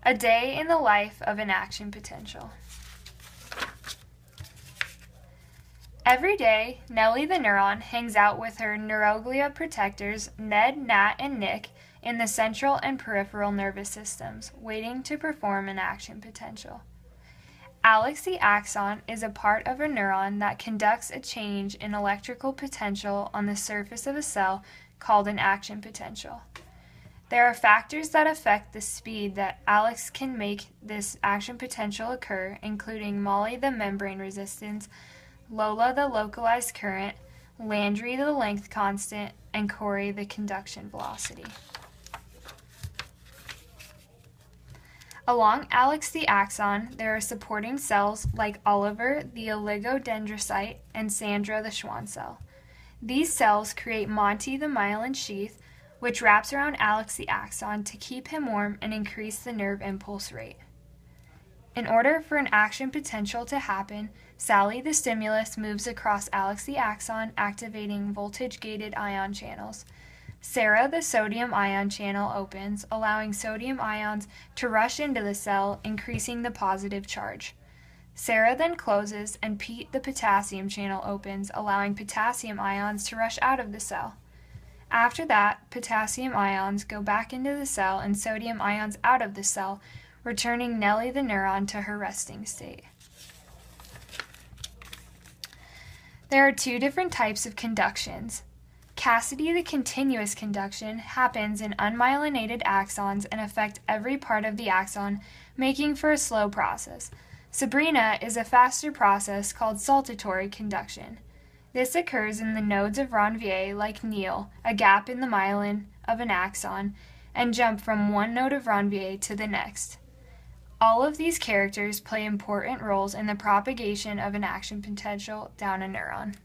A day in the life of an action potential. Every day, Nellie the neuron hangs out with her neuroglia protectors Ned, Nat, and Nick in the central and peripheral nervous systems, waiting to perform an action potential. Alex the axon is a part of a neuron that conducts a change in electrical potential on the surface of a cell called an action potential. There are factors that affect the speed that Alex can make this action potential occur, including Molly the membrane resistance, Lola the localized current, Landry the length constant, and Corey the conduction velocity. Along Alex the axon, there are supporting cells like Oliver the oligodendrocyte and Sandra the Schwann cell. These cells create Monty the myelin sheath, which wraps around Alex the axon to keep him warm and increase the nerve impulse rate. In order for an action potential to happen, Sally the stimulus moves across Alex the axon, activating voltage-gated ion channels. Sarah the sodium ion channel opens, allowing sodium ions to rush into the cell, increasing the positive charge. Sarah then closes, and Pete the potassium channel opens, allowing potassium ions to rush out of the cell. After that, potassium ions go back into the cell and sodium ions out of the cell, returning Nellie the neuron to her resting state. There are two different types of conductions. Cassidy the continuous conduction happens in unmyelinated axons and affect every part of the axon, making for a slow process. Sabrina is a faster process called saltatory conduction. This occurs in the nodes of Ranvier like Neil, a gap in the myelin of an axon, and jump from one node of Ranvier to the next. All of these characters play important roles in the propagation of an action potential down a neuron.